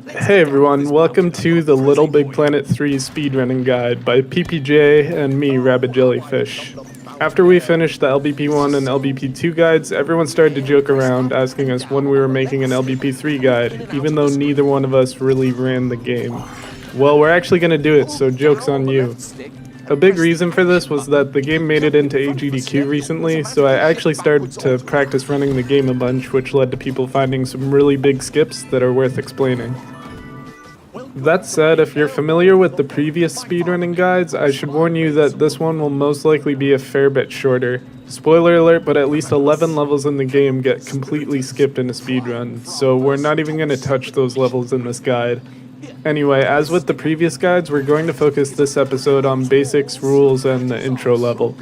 Hey everyone, welcome to the LittleBigPlanet 3 Speedrunning Guide by PPJ and me, Rabbit Jellyfish. After we finished the LBP1 and LBP2 guides, everyone started to joke around asking us when we were making an LBP3 guide, even though neither one of us really ran the game. Well, we're actually going to do it, so joke's on you. A big reason for this was that the game made it into AGDQ recently, so I actually started to practice running the game a bunch, which led to people finding some really big skips that are worth explaining. That said, if you're familiar with the previous speedrunning guides, I should warn you that this one will most likely be a fair bit shorter. Spoiler alert, but at least 11 levels in the game get completely skipped in a speedrun, so we're not even going to touch those levels in this guide. Anyway, as with the previous guides, we're going to focus this episode on basics, rules, and the intro level.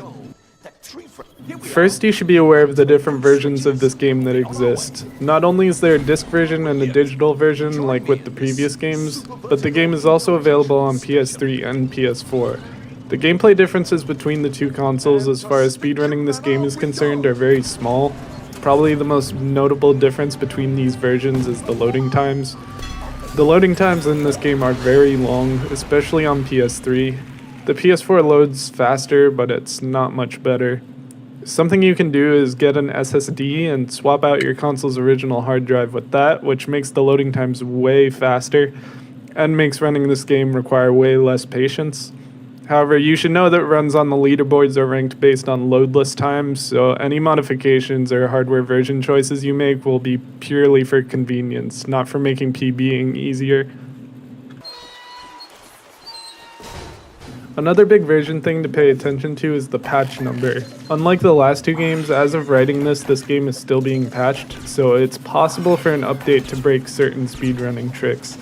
First, you should be aware of the different versions of this game that exist. Not only is there a disc version and a digital version like with the previous games, but the game is also available on PS3 and PS4. The gameplay differences between the two consoles as far as speedrunning this game is concerned are very small. Probably the most notable difference between these versions is the loading times. The loading times in this game are very long, especially on PS3. The PS4 loads faster, but it's not much better. Something you can do is get an SSD and swap out your console's original hard drive with that, which makes the loading times way faster and makes running this game require way less patience. However, you should know that runs on the leaderboards are ranked based on loadless times, so any modifications or hardware version choices you make will be purely for convenience, not for making PBing easier. Another big version thing to pay attention to is the patch number. Unlike the last two games, as of writing this game is still being patched, so it's possible for an update to break certain speedrunning tricks.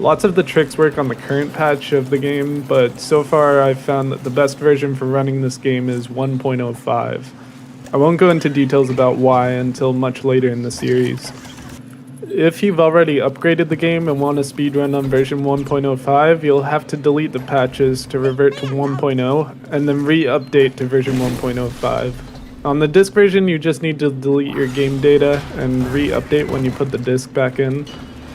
Lots of the tricks work on the current patch of the game, but so far I've found that the best version for running this game is 1.05. I won't go into details about why until much later in the series. If you've already upgraded the game and want to speedrun on version 1.05, you'll have to delete the patches to revert to 1.0 and then re-update to version 1.05. On the disc version, you just need to delete your game data and re-update when you put the disc back in.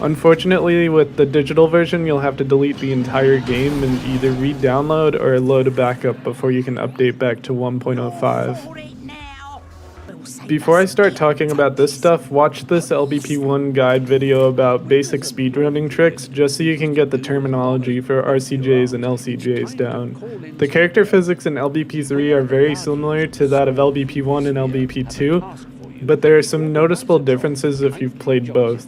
Unfortunately, with the digital version, you'll have to delete the entire game and either re-download or load a backup before you can update back to 1.05. Before I start talking about this stuff, watch this LBP1 guide video about basic speedrunning tricks just so you can get the terminology for RCJs and LCJs down. The character physics in LBP3 are very similar to that of LBP1 and LBP2, but there are some noticeable differences if you've played both.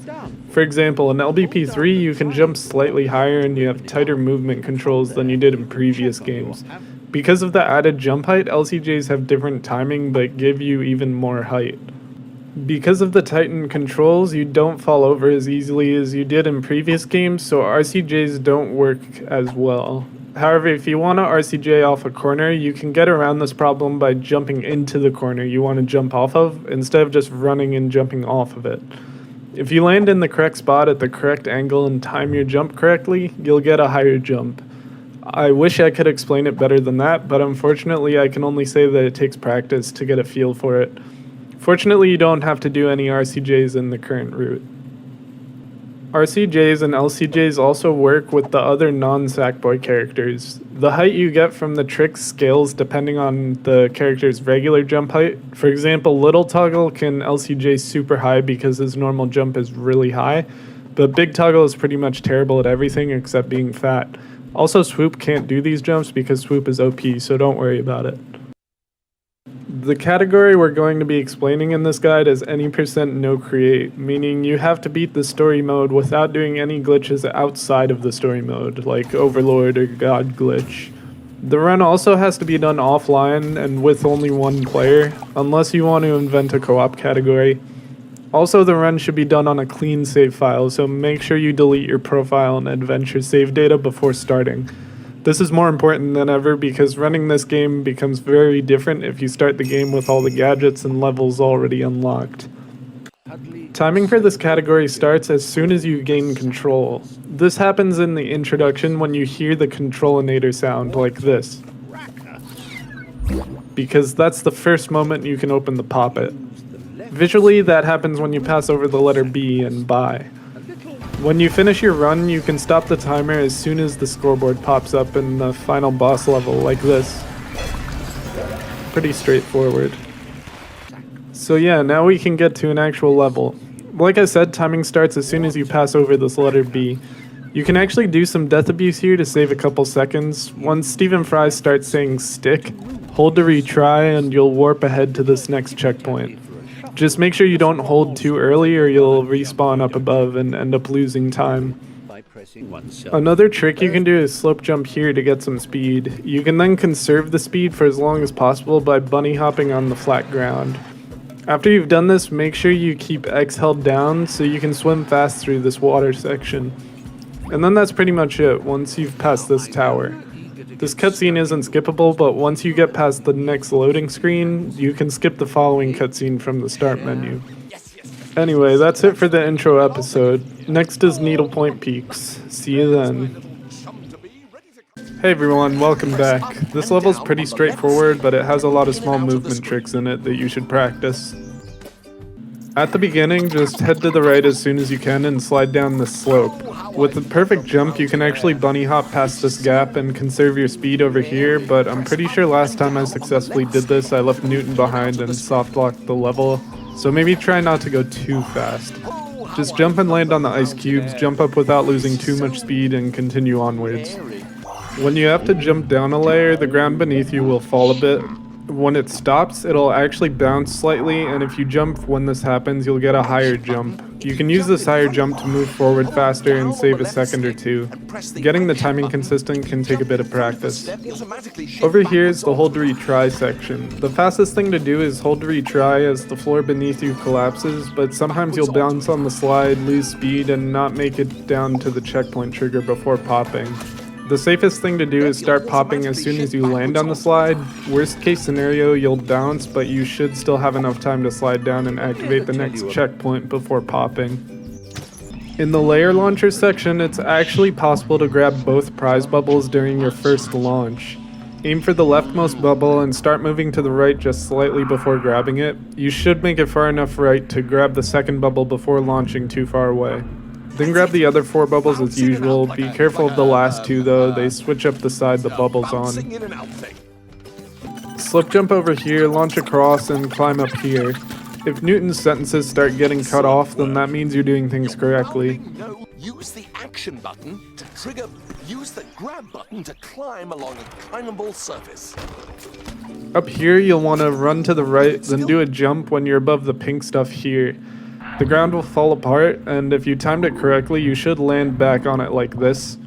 For example, in LBP3 you can jump slightly higher and you have tighter movement controls than you did in previous games. Because of the added jump height, LCJs have different timing but give you even more height. Because of the tightened controls, you don't fall over as easily as you did in previous games, so RCJs don't work as well. However, if you want to RCJ off a corner, you can get around this problem by jumping into the corner you want to jump off of, instead of just running and jumping off of it. If you land in the correct spot at the correct angle and time your jump correctly, you'll get a higher jump. I wish I could explain it better than that, but unfortunately I can only say that it takes practice to get a feel for it. Fortunately, you don't have to do any RCJs in the current route. RCJs and LCJs also work with the other non-Sackboy characters. The height you get from the tricks scales depending on the character's regular jump height. For example, Little Toggle can LCJ super high because his normal jump is really high, but Big Toggle is pretty much terrible at everything except being fat. Also, Swoop can't do these jumps because Swoop is OP, so don't worry about it. The category we're going to be explaining in this guide is any percent no create, meaning you have to beat the story mode without doing any glitches outside of the story mode, like Overlord or God Glitch. The run also has to be done offline and with only one player, unless you want to invent a co-op category. Also, the run should be done on a clean save file, so make sure you delete your profile and adventure save data before starting. This is more important than ever because running this game becomes very different if you start the game with all the gadgets and levels already unlocked. Timing for this category starts as soon as you gain control. This happens in the introduction when you hear the controlinator sound like this, because that's the first moment you can open the poppet. Visually, that happens when you pass over the letter B in buy. When you finish your run, you can stop the timer as soon as the scoreboard pops up in the final boss level, like this. Pretty straightforward. So yeah, now we can get to an actual level. Like I said, timing starts as soon as you pass over this letter B. You can actually do some death abuse here to save a couple seconds. Once Stephen Fry starts saying stick, hold to retry and you'll warp ahead to this next checkpoint. Just make sure you don't hold too early or you'll respawn up above and end up losing time. Another trick you can do is slope jump here to get some speed. You can then conserve the speed for as long as possible by bunny hopping on the flat ground. After you've done this, make sure you keep X held down so you can swim fast through this water section. And then that's pretty much it once you've passed this tower. This cutscene isn't skippable, but once you get past the next loading screen, you can skip the following cutscene from the start menu. Anyway, that's it for the intro episode. Next is Needlepoint Peaks. See you then. Hey everyone, welcome back. This level's pretty straightforward, but it has a lot of small movement tricks in it that you should practice. At the beginning, just head to the right as soon as you can and slide down this slope. With the perfect jump, you can actually bunny hop past this gap and conserve your speed over here, but I'm pretty sure last time I successfully did this, I left Newton behind and soft locked the level, so maybe try not to go too fast. Just jump and land on the ice cubes, jump up without losing too much speed, and continue onwards. When you have to jump down a layer, the ground beneath you will fall a bit. When it stops, it'll actually bounce slightly, and if you jump when this happens, you'll get a higher jump. You can use this higher jump to move forward faster and save a second or two. Getting the timing consistent can take a bit of practice. Over here is the hold to retry section. The fastest thing to do is hold to retry as the floor beneath you collapses, but sometimes you'll bounce on the slide, lose speed, and not make it down to the checkpoint trigger before popping. The safest thing to do is start popping as soon as you land on the slide. Worst case scenario, you'll bounce, but you should still have enough time to slide down and activate the next checkpoint before popping. In the layer launcher section, it's actually possible to grab both prize bubbles during your first launch. Aim for the leftmost bubble and start moving to the right just slightly before grabbing it. You should make it far enough right to grab the second bubble before launching too far away. Then grab the other 4 bubbles as usual. Be careful of the last 2 though, they switch up the side the bubble's on. Slip jump over here, launch across, and climb up here. If Newton's sentences start getting cut off, then that means you're doing things correctly. Use the action button to trigger, use the grab button to climb along a climbable surface. Up here, you'll want to run to the right, then do a jump when you're above the pink stuff here. The ground will fall apart, and if you timed it correctly, you should land back on it like this.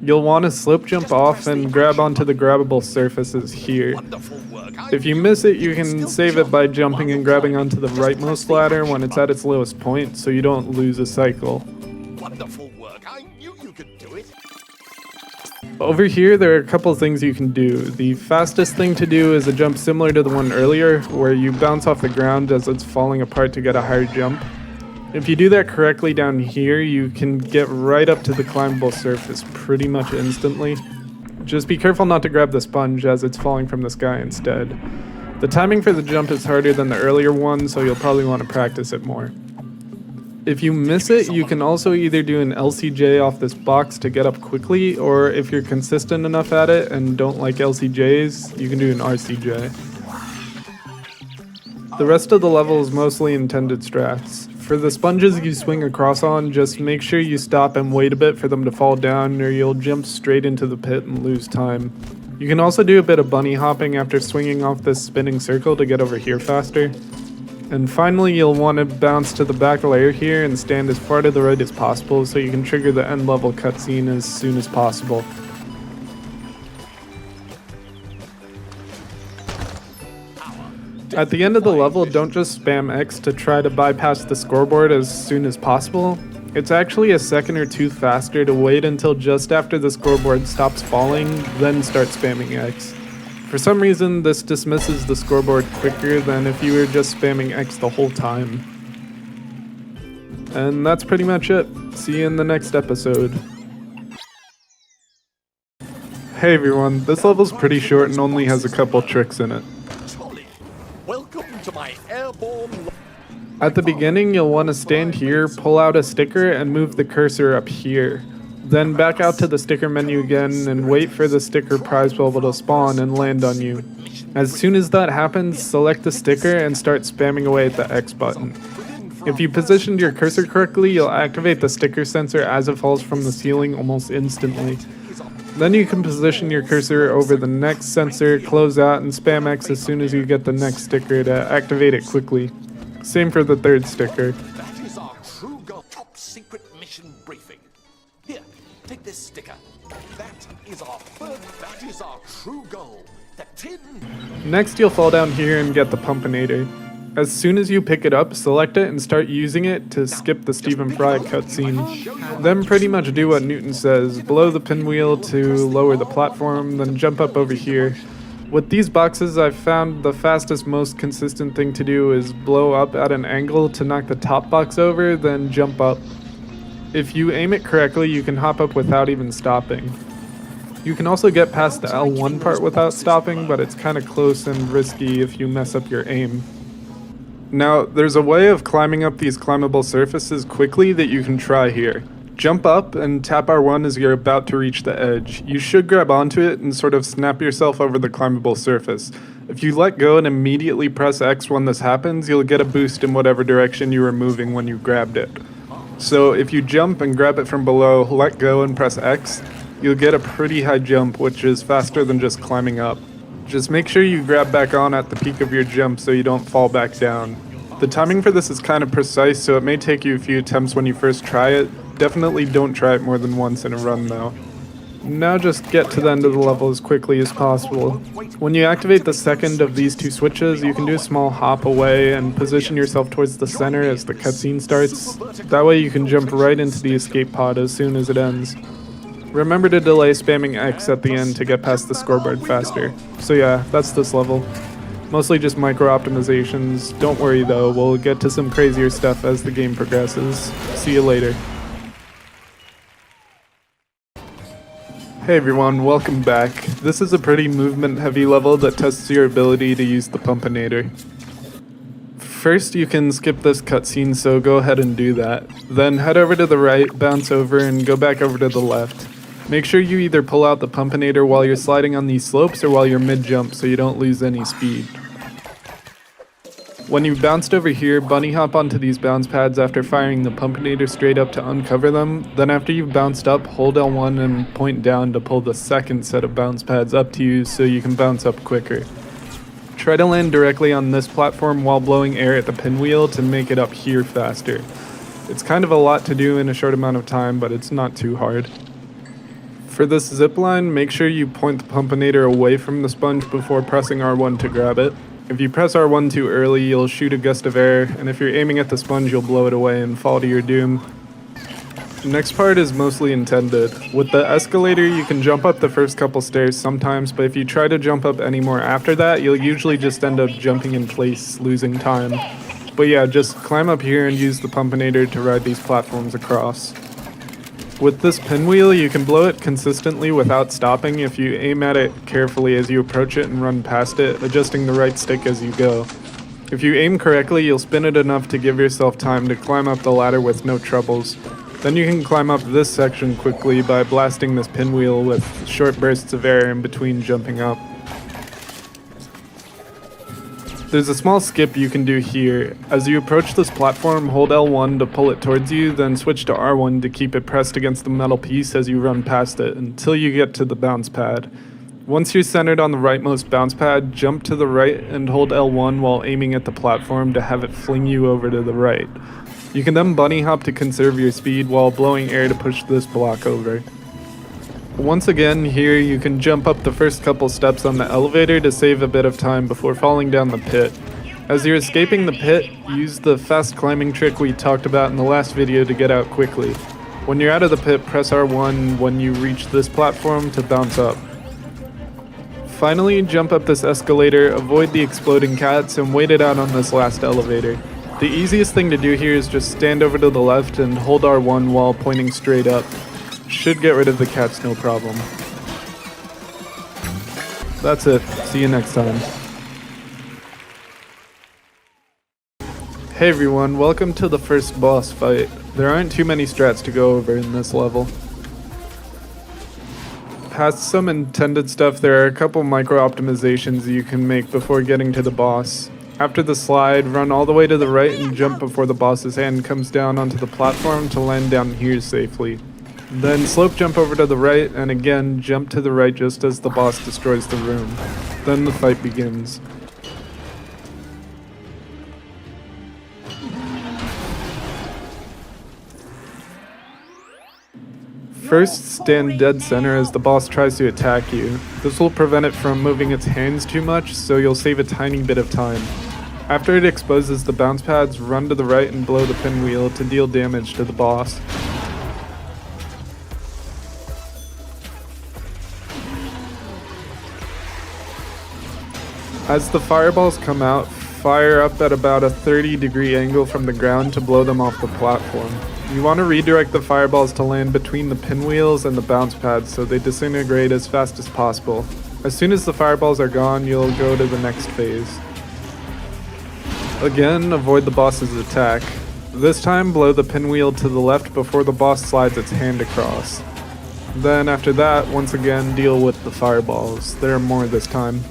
You'll want to slope jump off and grab onto the grabbable surfaces here. If you miss it, you can save it by jumping and grabbing onto the rightmost ladder when it's at its lowest point, so you don't lose a cycle. Wonderful work. I knew you could do it. Over here, there are a couple things you can do. The fastest thing to do is a jump similar to the one earlier, where you bounce off the ground as it's falling apart to get a higher jump. If you do that correctly down here, you can get right up to the climbable surface pretty much instantly. Just be careful not to grab the sponge as it's falling from the sky instead. The timing for the jump is harder than the earlier one, so you'll probably want to practice it more. If you miss it, you can also either do an LCJ off this box to get up quickly, or if you're consistent enough at it and don't like LCJs, you can do an RCJ. The rest of the level is mostly intended strats. For the sponges you swing across on, just make sure you stop and wait a bit for them to fall down, or you'll jump straight into the pit and lose time. You can also do a bit of bunny hopping after swinging off this spinning circle to get over here faster. And finally, you'll want to bounce to the back layer here and stand as far to the right as possible so you can trigger the end level cutscene as soon as possible. At the end of the level, don't just spam X to try to bypass the scoreboard as soon as possible. It's actually a second or two faster to wait until just after the scoreboard stops falling, then start spamming X. For some reason, this dismisses the scoreboard quicker than if you were just spamming X the whole time. And that's pretty much it. See you in the next episode. Hey everyone, this level's pretty short and only has a couple tricks in it. Welcome to my airborne... At the beginning, you'll want to stand here, pull out a sticker, and move the cursor up here. Then back out to the sticker menu again and wait for the sticker prize bubble to spawn and land on you. As soon as that happens, select the sticker and start spamming away at the X button. If you positioned your cursor correctly, you'll activate the sticker sensor as it falls from the ceiling almost instantly. Then you can position your cursor over the next sensor, close out, and spam X as soon as you get the next sticker to activate it quickly. Same for the third sticker. That is our true goal. Top secret mission briefing. Here, take this sticker. That is our true goal. The tin. Next, you'll fall down here and get the Pumpinator. As soon as you pick it up, select it and start using it to skip the Stephen Fry cutscene. Then pretty much do what Newton says, blow the pinwheel to lower the platform, then jump up over here. With these boxes, I've found the fastest, most consistent thing to do is blow up at an angle to knock the top box over, then jump up. If you aim it correctly, you can hop up without even stopping. You can also get past the L1 part without stopping, but it's kind of close and risky if you mess up your aim. Now, there's a way of climbing up these climbable surfaces quickly that you can try here. Jump up and tap R1 as you're about to reach the edge. You should grab onto it and sort of snap yourself over the climbable surface. If you let go and immediately press X when this happens, you'll get a boost in whatever direction you were moving when you grabbed it. So if you jump and grab it from below, let go and press X, you'll get a pretty high jump, which is faster than just climbing up. Just make sure you grab back on at the peak of your jump so you don't fall back down. The timing for this is kind of precise, so it may take you a few attempts when you first try it. Definitely don't try it more than once in a run though. Now just get to the end of the level as quickly as possible. When you activate the second of these two switches, you can do a small hop away and position yourself towards the center as the cutscene starts. That way you can jump right into the escape pod as soon as it ends. Remember to delay spamming X at the end to get past the scoreboard faster. So yeah, that's this level. Mostly just micro optimizations. Don't worry though, we'll get to some crazier stuff as the game progresses. See you later. Hey everyone, welcome back. This is a pretty movement heavy level that tests your ability to use the Pumpinator. First you can skip this cutscene, so go ahead and do that. Then head over to the right, bounce over, and go back over to the left. Make sure you either pull out the Pumpinator while you're sliding on these slopes or while you're mid-jump so you don't lose any speed. When you've bounced over here, bunny hop onto these bounce pads after firing the Pumpinator straight up to uncover them. Then after you've bounced up, hold L1 and point down to pull the second set of bounce pads up to you so you can bounce up quicker. Try to land directly on this platform while blowing air at the pinwheel to make it up here faster. It's kind of a lot to do in a short amount of time, but it's not too hard. For this zipline, make sure you point the Pumpinator away from the sponge before pressing R1 to grab it. If you press R1 too early, you'll shoot a gust of air, and if you're aiming at the sponge, you'll blow it away and fall to your doom. The next part is mostly intended. With the escalator, you can jump up the first couple stairs sometimes, but if you try to jump up any more after that, you'll usually just end up jumping in place, losing time. But yeah, just climb up here and use the Pumpinator to ride these platforms across. With this pinwheel, you can blow it consistently without stopping if you aim at it carefully as you approach it and run past it, adjusting the right stick as you go. If you aim correctly, you'll spin it enough to give yourself time to climb up the ladder with no troubles. Then you can climb up this section quickly by blasting this pinwheel with short bursts of air in between jumping up. There's a small skip you can do here. As you approach this platform, hold L1 to pull it towards you, then switch to R1 to keep it pressed against the metal piece as you run past it until you get to the bounce pad. Once you're centered on the rightmost bounce pad, jump to the right and hold L1 while aiming at the platform to have it fling you over to the right. You can then bunny hop to conserve your speed while blowing air to push this block over. Once again, here you can jump up the first couple steps on the elevator to save a bit of time before falling down the pit. As you're escaping the pit, use the fast climbing trick we talked about in the last video to get out quickly. When you're out of the pit, press R1 when you reach this platform to bounce up. Finally, jump up this escalator, avoid the exploding cats, and wait it out on this last elevator. The easiest thing to do here is just stand over to the left and hold R1 while pointing straight up. Should get rid of the cats no problem. That's it. See you next time. Hey everyone, welcome to the first boss fight. There aren't too many strats to go over in this level. Past some intended stuff, there are a couple micro optimizations you can make before getting to the boss. After the slide, run all the way to the right and jump before the boss's hand comes down onto the platform to land down here safely. Then slope jump over to the right and again jump to the right just as the boss destroys the room. Then the fight begins. First, stand dead center as the boss tries to attack you. This will prevent it from moving its hands too much, so you'll save a tiny bit of time. After it exposes the bounce pads, run to the right and blow the pinwheel to deal damage to the boss. As the fireballs come out, fire up at about a 30-degree angle from the ground to blow them off the platform. You want to redirect the fireballs to land between the pinwheels and the bounce pads so they disintegrate as fast as possible. As soon as the fireballs are gone, you'll go to the next phase. Again, avoid the boss's attack. This time, blow the pinwheel to the left before the boss slides its hand across. Then after that, once again, deal with the fireballs. There are more this time.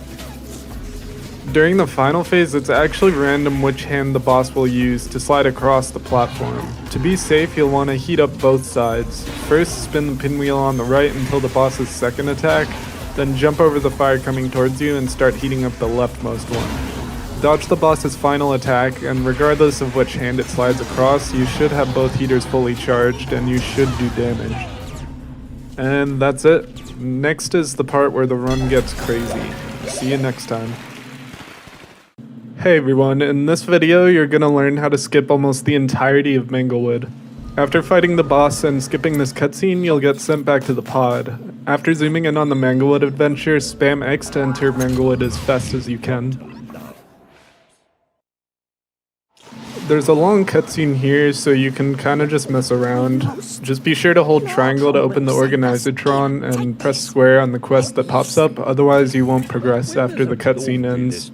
During the final phase, it's actually random which hand the boss will use to slide across the platform. To be safe, you'll want to heat up both sides. First, spin the pinwheel on the right until the boss's second attack, then jump over the fire coming towards you and start heating up the leftmost one. Dodge the boss's final attack, and regardless of which hand it slides across, you should have both heaters fully charged and you should do damage. And that's it. Next is the part where the run gets crazy. See you next time. Hey everyone, in this video you're gonna learn how to skip almost the entirety of Manglewood. After fighting the boss and skipping this cutscene, you'll get sent back to the pod. After zooming in on the Manglewood adventure, spam X to enter Manglewood as fast as you can. There's a long cutscene here, so you can kinda just mess around. Just be sure to hold triangle to open the Organizatron and press square on the quest that pops up, otherwise you won't progress after the cutscene ends.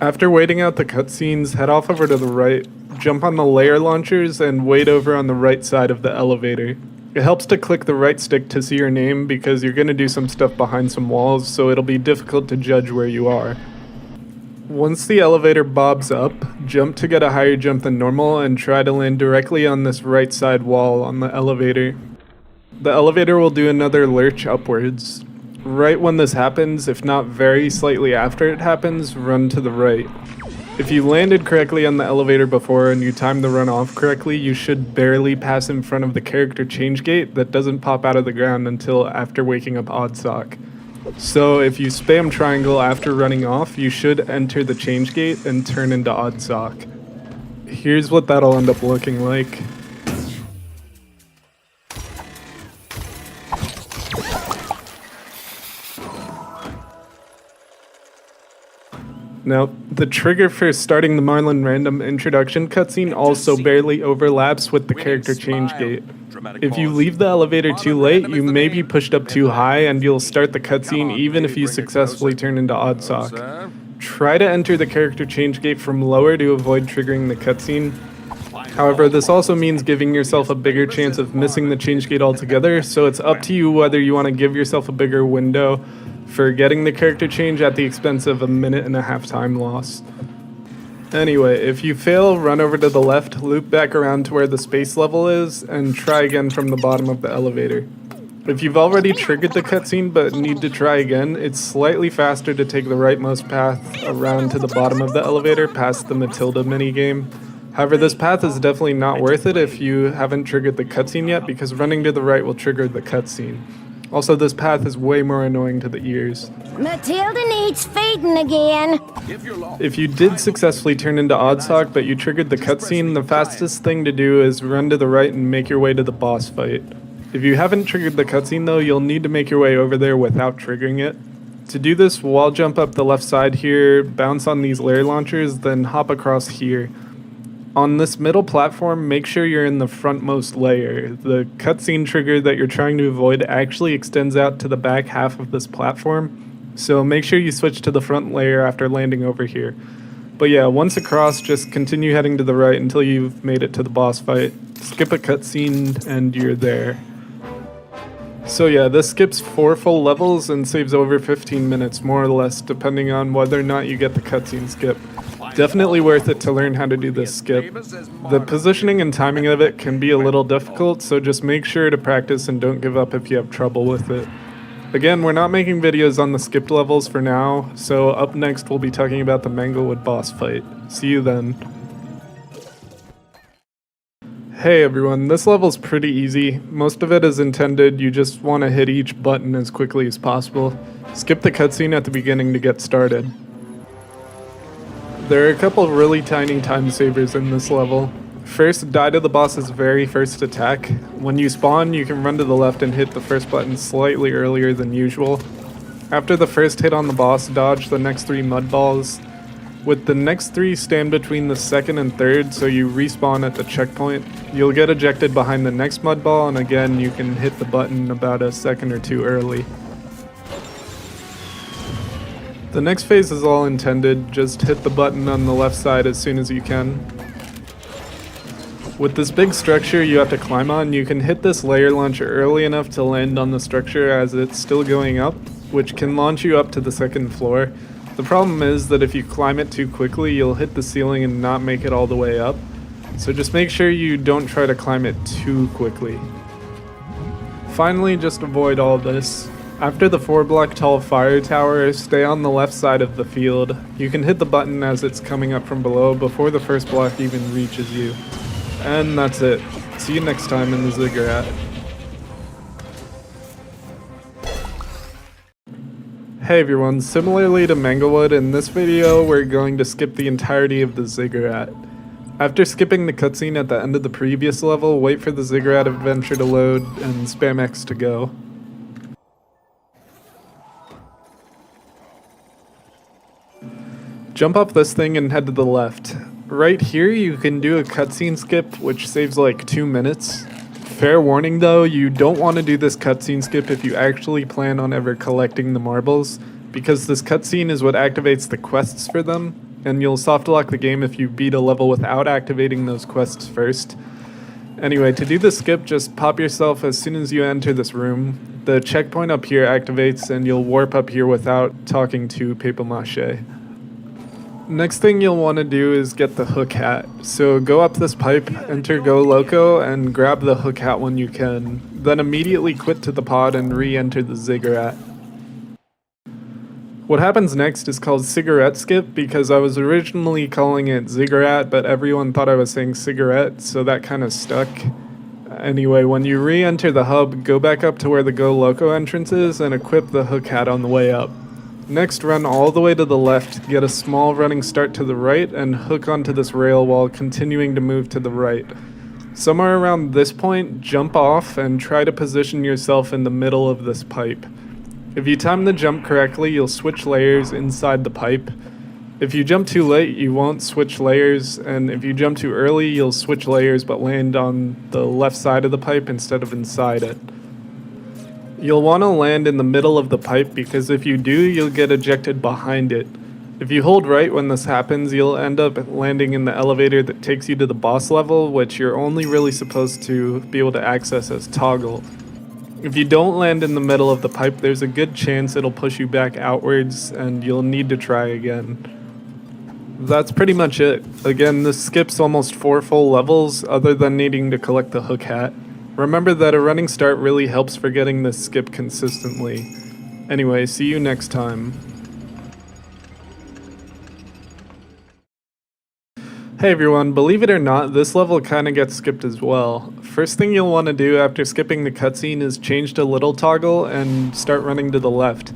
After waiting out the cutscenes, head off over to the right, jump on the layer launchers, and wait over on the right side of the elevator. It helps to click the right stick to see your name because you're going to do some stuff behind some walls, so it'll be difficult to judge where you are. Once the elevator bobs up, jump to get a higher jump than normal and try to land directly on this right side wall on the elevator. The elevator will do another lurch upwards. Right when this happens, if not very slightly after it happens, run to the right. If you landed correctly on the elevator before and you timed the run off correctly, you should barely pass in front of the character change gate that doesn't pop out of the ground until after waking up Oddsock. So if you spam triangle after running off, you should enter the change gate and turn into Oddsock. Here's what that'll end up looking like. Now, the trigger for starting the Marlin Random introduction cutscene also barely overlaps with the character change gate. If you leave the elevator too late, you may be pushed up too high and you'll start the cutscene even if you successfully turn into Oddsock. Try to enter the character change gate from lower to avoid triggering the cutscene. However, this also means giving yourself a bigger chance of missing the change gate altogether, so it's up to you whether you want to give yourself a bigger window for getting the character change at the expense of a 1.5 time loss. Anyway, if you fail, run over to the left, loop back around to where the space level is, and try again from the bottom of the elevator. If you've already triggered the cutscene but need to try again, it's slightly faster to take the rightmost path around to the bottom of the elevator past the Matilda minigame. However, this path is definitely not worth it if you haven't triggered the cutscene yet, because running to the right will trigger the cutscene. Also, this path is way more annoying to the ears. Matilda needs feeding again. If you did successfully turn into Oddsock but you triggered the cutscene, the fastest thing to do is run to the right and make your way to the boss fight. If you haven't triggered the cutscene though, you'll need to make your way over there without triggering it. To do this, wall jump up the left side here, bounce on these layer launchers, then hop across here. On this middle platform, make sure you're in the frontmost layer. The cutscene trigger that you're trying to avoid actually extends out to the back half of this platform. So make sure you switch to the front layer after landing over here. But yeah, once across, just continue heading to the right until you've made it to the boss fight. Skip a cutscene and you're there. So yeah, this skips 4 full levels and saves over 15 minutes, more or less, depending on whether or not you get the cutscene skip. Definitely worth it to learn how to do this skip. The positioning and timing of it can be a little difficult, so just make sure to practice and don't give up if you have trouble with it. Again, we're not making videos on the skipped levels for now, so up next we'll be talking about the Manglewood boss fight. See you then. Hey everyone, this level's pretty easy. Most of it is intended, you just want to hit each button as quickly as possible. Skip the cutscene at the beginning to get started. There are a couple really tiny time savers in this level. First, die to the boss's very first attack. When you spawn, you can run to the left and hit the first button slightly earlier than usual. After the first hit on the boss, dodge the next 3 mud balls. With the next 3, stand between the second and third so you respawn at the checkpoint. You'll get ejected behind the next mud ball, and again you can hit the button about a second or 2 early. The next phase is all intended, just hit the button on the left side as soon as you can. With this big structure you have to climb on, you can hit this layer launcher early enough to land on the structure as it's still going up, which can launch you up to the second floor. The problem is that if you climb it too quickly, you'll hit the ceiling and not make it all the way up. So just make sure you don't try to climb it too quickly. Finally, just avoid all this. After the 4-block tall fire tower, stay on the left side of the field. You can hit the button as it's coming up from below before the first block even reaches you. And that's it. See you next time in the Ziggurat. Hey everyone, similarly to Manglewood, in this video we're going to skip the entirety of the Ziggurat. After skipping the cutscene at the end of the previous level, wait for the Ziggurat adventure to load and spam X to go. Jump off this thing and head to the left. Right here you can do a cutscene skip which saves like 2 minutes. Fair warning though, you don't want to do this cutscene skip if you actually plan on ever collecting the marbles, because this cutscene is what activates the quests for them, and you'll soft lock the game if you beat a level without activating those quests first. Anyway, to do the skip, just pop yourself as soon as you enter this room. The checkpoint up here activates and you'll warp up here without talking to Paper Mache. Next thing you'll want to do is get the hook hat. So go up this pipe, enter Go Loco, and grab the hook hat when you can. Then immediately quit to the pod and re-enter the Ziggurat. What happens next is called Cigarette Skip because I was originally calling it Ziggurat, but everyone thought I was saying cigarette, so that kind of stuck. Anyway, when you re-enter the hub, go back up to where the Go Loco entrance is and equip the hook hat on the way up. Next, run all the way to the left, get a small running start to the right, and hook onto this rail while continuing to move to the right. Somewhere around this point, jump off and try to position yourself in the middle of this pipe. If you time the jump correctly, you'll switch layers inside the pipe. If you jump too late, you won't switch layers, and if you jump too early, you'll switch layers but land on the left side of the pipe instead of inside it. You'll want to land in the middle of the pipe because if you do, you'll get ejected behind it. If you hold right when this happens, you'll end up landing in the elevator that takes you to the boss level, which you're only really supposed to be able to access as toggle. If you don't land in the middle of the pipe, there's a good chance it'll push you back outwards and you'll need to try again. That's pretty much it. Again, this skips almost 4 full levels other than needing to collect the hook hat. Remember that a running start really helps for getting this skip consistently. Anyway, see you next time. Hey everyone, believe it or not, this level kinda gets skipped as well. First thing you'll want to do after skipping the cutscene is change to little toggle and start running to the left.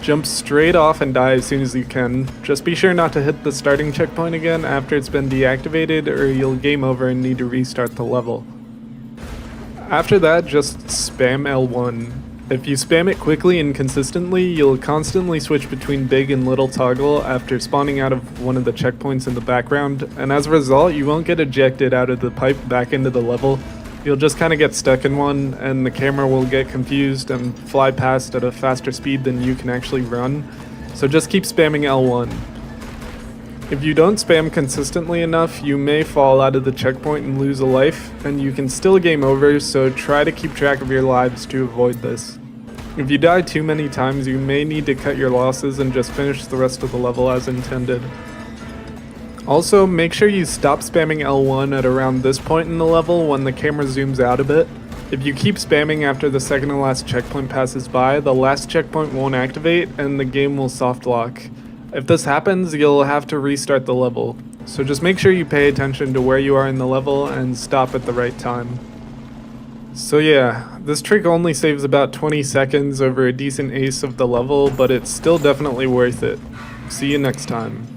Jump straight off and die as soon as you can. Just be sure not to hit the starting checkpoint again after it's been deactivated or you'll game over and need to restart the level. After that, just spam L1. If you spam it quickly and consistently, you'll constantly switch between big and little toggle after spawning out of one of the checkpoints in the background, and as a result, you won't get ejected out of the pipe back into the level. You'll just kind of get stuck in one, and the camera will get confused and fly past at a faster speed than you can actually run. So just keep spamming L1. If you don't spam consistently enough, you may fall out of the checkpoint and lose a life, and you can still game over, so try to keep track of your lives to avoid this. If you die too many times, you may need to cut your losses and just finish the rest of the level as intended. Also, make sure you stop spamming L1 at around this point in the level when the camera zooms out a bit. If you keep spamming after the second to last checkpoint passes by, the last checkpoint won't activate and the game will soft lock. If this happens, you'll have to restart the level. So just make sure you pay attention to where you are in the level and stop at the right time. So yeah, this trick only saves about 20 seconds over a decent ace of the level, but it's still definitely worth it. See you next time.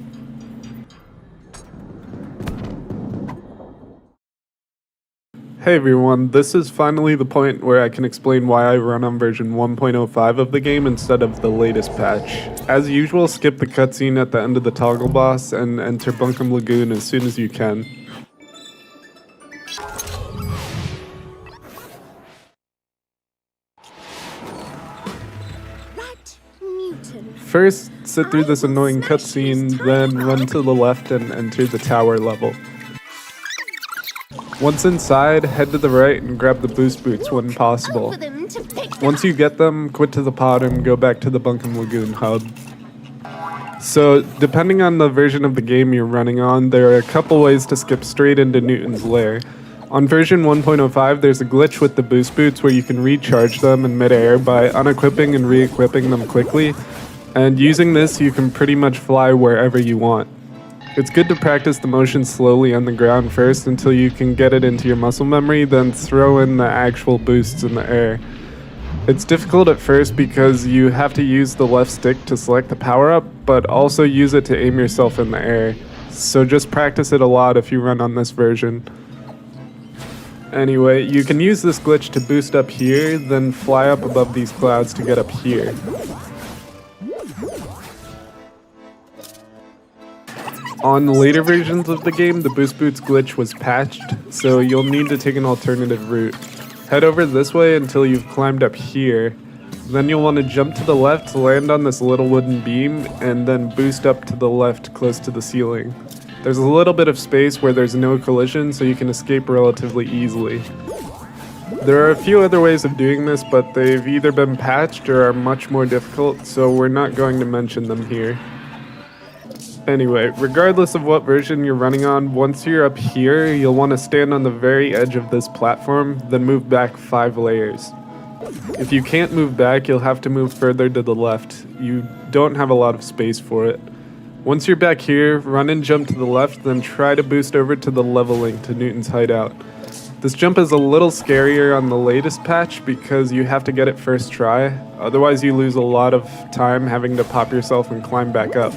Hey everyone, this is finally the point where I can explain why I run on version 1.05 of the game instead of the latest patch. As usual, skip the cutscene at the end of the toggle boss and enter Bunkum Lagoon as soon as you can. First, sit through this annoying cutscene, then run to the left and enter the tower level. Once inside, head to the right and grab the boost boots when possible. Once you get them, quit to the pod and go back to the Bunkum Lagoon hub. So, depending on the version of the game you're running on, there are a couple ways to skip straight into Newton's Lair. On version 1.05, there's a glitch with the boost boots where you can recharge them in midair by unequipping and re-equipping them quickly, and using this you can pretty much fly wherever you want. It's good to practice the motion slowly on the ground first until you can get it into your muscle memory, then throw in the actual boosts in the air. It's difficult at first because you have to use the left stick to select the power-up, but also use it to aim yourself in the air. So just practice it a lot if you run on this version. Anyway, you can use this glitch to boost up here, then fly up above these clouds to get up here. On later versions of the game, the boost boots glitch was patched, so you'll need to take an alternative route. Head over this way until you've climbed up here. Then you'll want to jump to the left, land on this little wooden beam, and then boost up to the left close to the ceiling. There's a little bit of space where there's no collision, so you can escape relatively easily. There are a few other ways of doing this, but they've either been patched or are much more difficult, so we're not going to mention them here. Anyway, regardless of what version you're running on, once you're up here, you'll want to stand on the very edge of this platform, then move back 5 layers. If you can't move back, you'll have to move further to the left. You don't have a lot of space for it. Once you're back here, run and jump to the left, then try to boost over to the leveling to Newton's hideout. This jump is a little scarier on the latest patch because you have to get it first try, otherwise you lose a lot of time having to pop yourself and climb back up.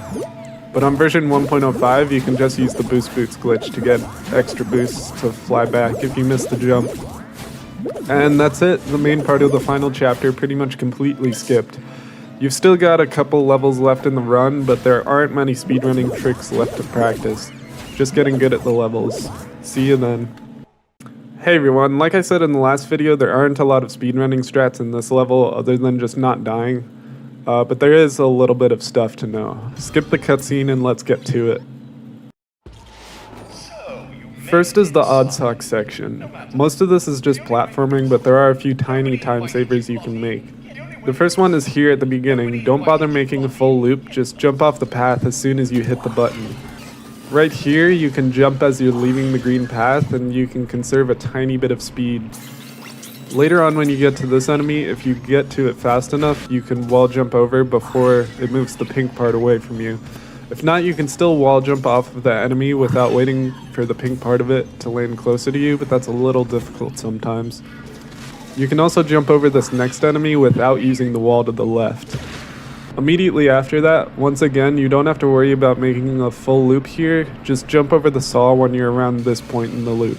But on version 1.05, you can just use the boost boots glitch to get extra boosts to fly back if you miss the jump. And that's it, the main part of the final chapter pretty much completely skipped. You've still got a couple levels left in the run, but there aren't many speedrunning tricks left to practice. Just getting good at the levels. See you then. Hey everyone, like I said in the last video, there aren't a lot of speedrunning strats in this level other than just not dying. But there is a little bit of stuff to know. Skip the cutscene and let's get to it. First is the odd sock section. Most of this is just platforming, but there are a few tiny time savers you can make. The first one is here at the beginning. Don't bother making a full loop, just jump off the path as soon as you hit the button. Right here, you can jump as you're leaving the green path, and you can conserve a tiny bit of speed. Later on when you get to this enemy, if you get to it fast enough, you can wall jump over before it moves the pink part away from you. If not, you can still wall jump off of the enemy without waiting for the pink part of it to land closer to you, but that's a little difficult sometimes. You can also jump over this next enemy without using the wall to the left. Immediately after that, once again, you don't have to worry about making a full loop here, just jump over the saw when you're around this point in the loop.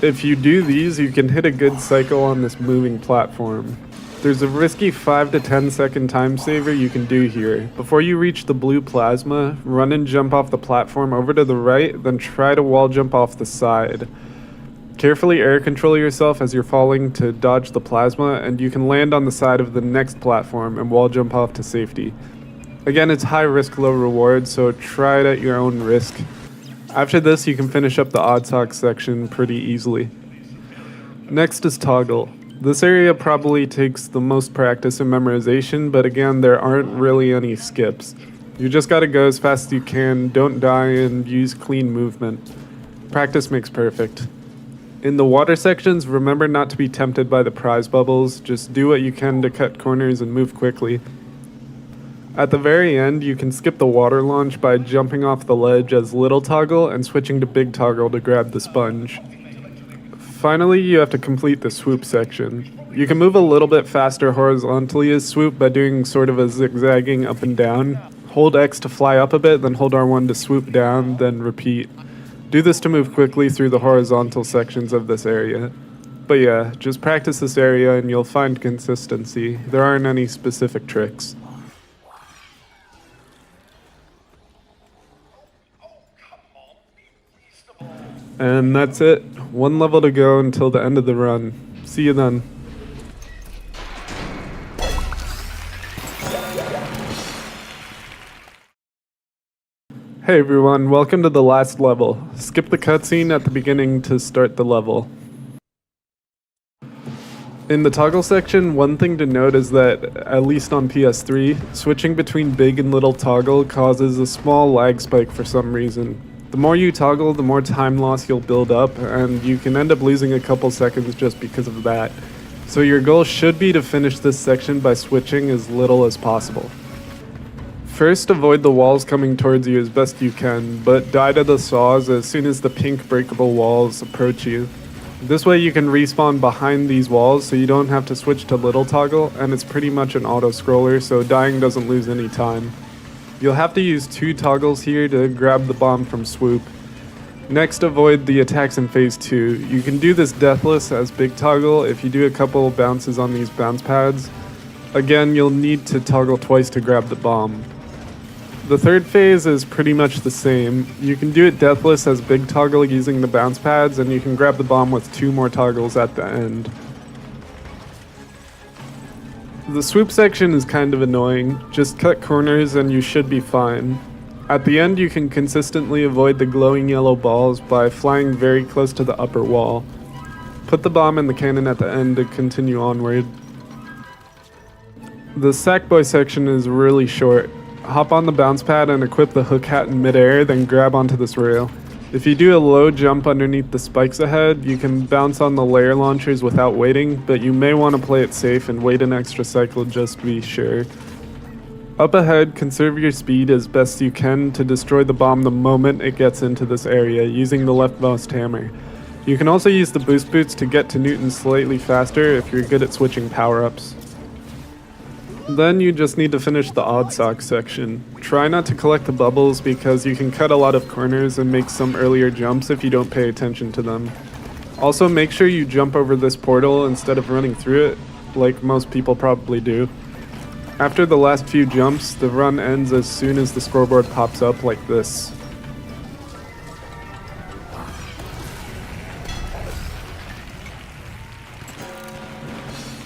If you do these, you can hit a good cycle on this moving platform. There's a risky 5 to 10 second time saver you can do here. Before you reach the blue plasma, run and jump off the platform over to the right, then try to wall jump off the side. Carefully air control yourself as you're falling to dodge the plasma, and you can land on the side of the next platform and wall jump off to safety. Again, it's high risk, low reward, so try it at your own risk. After this, you can finish up the odd sock section pretty easily. Next is toggle. This area probably takes the most practice and memorization, but again, there aren't really any skips. You just gotta go as fast as you can, don't die, and use clean movement. Practice makes perfect. In the water sections, remember not to be tempted by the prize bubbles, just do what you can to cut corners and move quickly. At the very end, you can skip the water launch by jumping off the ledge as little toggle and switching to big toggle to grab the sponge. Finally, you have to complete the swoop section. You can move a little bit faster horizontally as swoop by doing sort of a zigzagging up and down. Hold X to fly up a bit, then hold R1 to swoop down, then repeat. Do this to move quickly through the horizontal sections of this area. But yeah, just practice this area and you'll find consistency. There aren't any specific tricks. And that's it. One level to go until the end of the run. See you then. Hey everyone, welcome to the last level. Skip the cutscene at the beginning to start the level. In the toggle section, one thing to note is that, at least on PS3, switching between big and little toggle causes a small lag spike for some reason. The more you toggle, the more time loss you'll build up, and you can end up losing a couple seconds just because of that. So your goal should be to finish this section by switching as little as possible. First, avoid the walls coming towards you as best you can, but die to the saws as soon as the pink breakable walls approach you. This way you can respawn behind these walls so you don't have to switch to little toggle, and it's pretty much an auto-scroller, so dying doesn't lose any time. You'll have to use 2 toggles here to grab the bomb from swoop. Next, avoid the attacks in phase 2. You can do this deathless as big toggle if you do a couple bounces on these bounce pads. Again, you'll need to toggle twice to grab the bomb. The third phase is pretty much the same. You can do it deathless as big toggle using the bounce pads, and you can grab the bomb with 2 more toggles at the end. The swoop section is kind of annoying. Just cut corners and you should be fine. At the end, you can consistently avoid the glowing yellow balls by flying very close to the upper wall. Put the bomb in the cannon at the end to continue onward. The Sackboy section is really short. Hop on the bounce pad and equip the hook hat in midair, then grab onto this rail. If you do a low jump underneath the spikes ahead, you can bounce on the layer launchers without waiting, but you may want to play it safe and wait an extra cycle just to be sure. Up ahead, conserve your speed as best you can to destroy the bomb the moment it gets into this area using the leftmost hammer. You can also use the boost boots to get to Newton slightly faster if you're good at switching power-ups. Then you just need to finish the odd sock section. Try not to collect the bubbles because you can cut a lot of corners and make some earlier jumps if you don't pay attention to them. Also, make sure you jump over this portal instead of running through it, like most people probably do. After the last few jumps, the run ends as soon as the scoreboard pops up like this.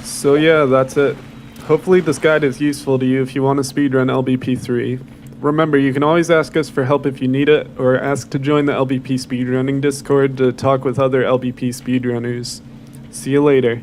So yeah, that's it. Hopefully this guide is useful to you if you want to speedrun LBP3. Remember, you can always ask us for help if you need it, or ask to join the LBP Speedrunning Discord to talk with other LBP speedrunners. See you later.